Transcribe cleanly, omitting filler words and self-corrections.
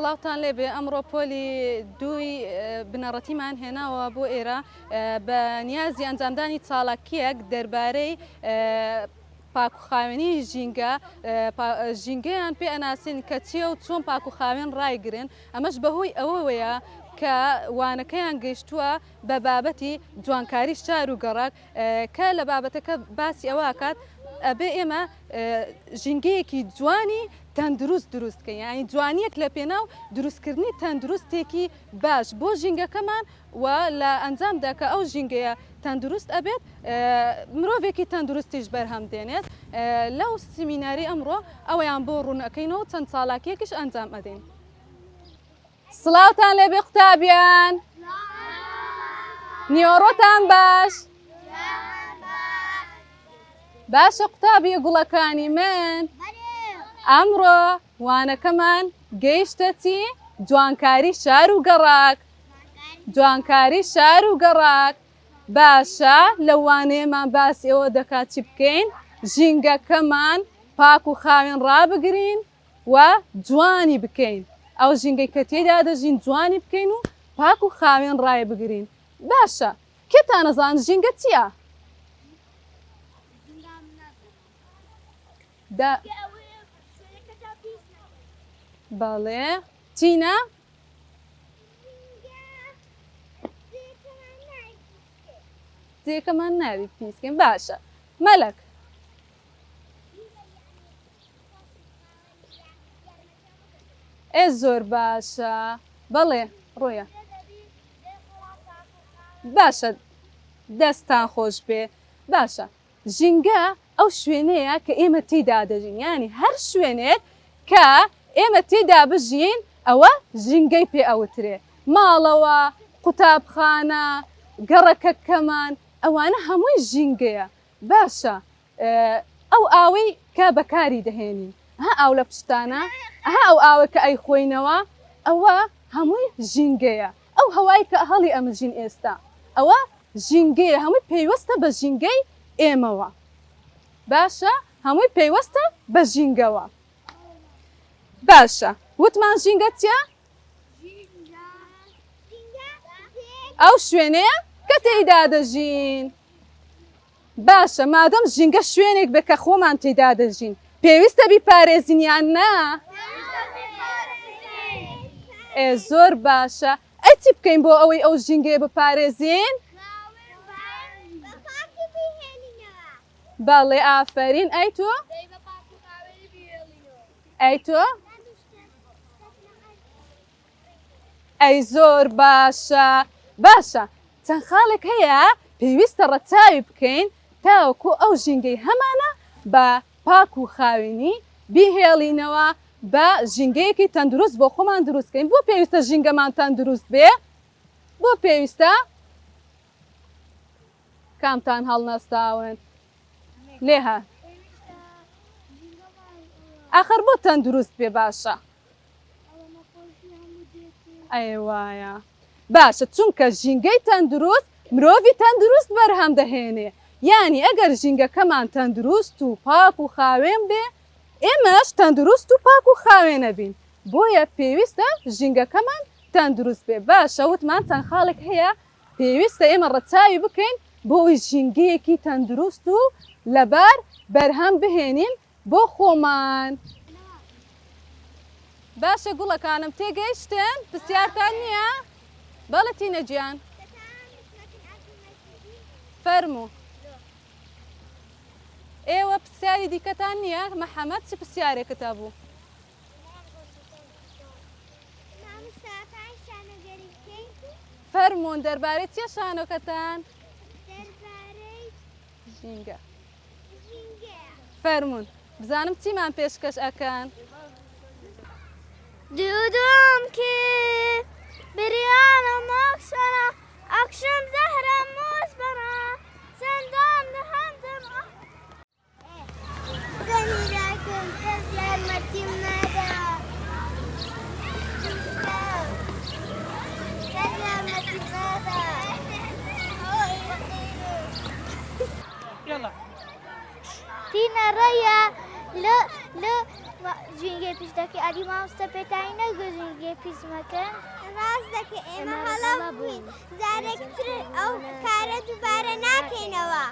سڵاوتان لێبێ ئەمڕۆ پۆلی دووی بنەڕەتیمان هێناوە بۆ ئێرە بە نیازی ئەنجامدانی چالاکیەک دەربارەی پاکوخاوێنی ژینگەیان پێ ئەناسین کە چیە و چۆن پاکوخاوێن ڕایگرن ئەمەش بەهۆی ئەوەیە کە وانەکەیان گەیشتووە بە بابەتی جوانکاری شار و گەڕک کە لە بابەتەکە باسی ئەوەکات ئەبێ ئێمە ژینگەیەکی جوانی تەندروست دروستکە یانی جوانیەک لە پێناو دروستکردنی تەندروستێکی باش بۆ ژینگەکەمان و لە ئەنجامدا کە ئەو ژینگەیە تەندروست ئەبێت مرۆڤێکی تەندروستیش بەرهەم دێنێت لەو سیمیناری ئەمڕۆ ئەوەیان بۆ ڕوونەکەینەوە چەند ساڵاکیەکیش ئەنجام ئەدەین. سڵاوتان لێبێ قوتابیان، نیۆڕۆتان باش؟ باشە قوتابی گوڵەکانی من، ئەمڕۆ وانەکەمان گەیشتە چی؟ جوانکاری شار و گەڕاک. جوانکاری شار و گەڕاک باشە لە وانەیەمان باسی ئەوە دەکات چی بکەین؟ ژینگەکەمان پاک و خاوێن ڕابگرین و جوانی بکەین. ئەو ژینگەی کە تێدا دەژین جوانی بکەین و پاک و خاوێن ڕای بگرین. باشە کێتان نەزان ژینگە چییە؟ بەڵێ چینە؟ جێکەمان ناوی پیسکەین. باشە مەلەک زۆر باشە بەڵێ ڕۆیە باشە دەستان خۆش بێ. باشە ژینگە ئەو شوێنەیە کە ئێمە تێدا دەژین یانی هەر شوێنێک کە ئێمە تێدا بژین ئەوە ژینگەی پێ ئەوترێ. ماڵەوە، قوتابخانە، گەڕەکەکەمان ئەوانە هەمووی ژینگەیە. باشە ئەو ئاوەی کە بەکاری دەهێنین ئاو لە پشتانە ئەو ئاوە کە ئەی خۆینەوە ئەوە هەمووی ژینگەیە. ئەو هەوای کە هەڵی ئەمەژین ئێستا ئەوە ژینگەیە هەمووی پێیوەستە بە ژینگەی ئێمەوە. باشە هەمووی پێیوەستە بە ژینگەوە. باشە وتمان ژینگە چیە؟ ئەو شوێنەیە کە تێیدا دەژین. باشە مادەم ژینگە شوێنێک بێ کە خۆمان تێدا دەژین پێویستە بیپارێزین یان نا؟ زۆر باشە. ئەی چی بکەین بۆ ئەوەی ئەو ژینگەیە بپارێزین؟ بەڵێ ئافەرین. ئەی تۆ؟ ئەی تۆ؟ ئەی زۆر باشە. باشە چەند خاڵێک هەیە پێویستە ڕەچاوی بکەین تاوەکو ئەو ژینگەی هەمانە بە پاک و خاوێنی بیهێڵینەوە بە ژینگەیەکی تەندروست بۆ خۆمان دروستکەین. بۆ پێویستە ژینگەمان تەندروست بێ؟ بۆ پێویستە کامتان هەڵنەستاون لێها ئاخر بۆ تەندروست بێ؟ باشە ئەی وایە. باشە چونکە ژینگەی تەندروست مرۆڤی تەندروست بەرهەم دەهێنێ یانی ئەگەر ژینگەکەمان تەندروست و پاک و خاوێن بێ ئێمەش تەندروست و پاک و خاوێنە بین. بۆیە پێویستە ژینگەکەمان تەندروست بێ. باشە وتمان چەند خاڵێک هەیە پێویستە ئێمە ڕەچاوی بکەین بۆ ئەوی ژینگەیەکی تەندروست و لەبار بەرهەم بهێنین بۆ خۆمان. باشە گوڵەکانم تێگەیشتن؟ پرسیارتان نییە؟ بەڵێ تینە گیان فەرموو. ئێوە پرسیاری دیکەتان نییە؟ مەحەمەد چ پرسیارێکتە بوو؟ فەرموون دەربارەی چیە شانۆکەتان؟ ژینگە. فەرموون بزانم چیمان پێشکەش ئەکەن؟ دوودوم کرد بریانە مۆکسەرە ئەکشم زەهرە مۆز بەرە سەندام نەهەندم زەمیراکم کەس یارمەتیم نەدا کەس یارمەتیم نەدا. تینە ڕەیە ژینگێ پیشەکە ئەدی مامۆستا پێتانی نەگو ژینگێ پیسمەکەن ڕاست دەکە ئێمە هەڵە بووین جارێکتر ئەو کارە دووبارە ناکەینەوە.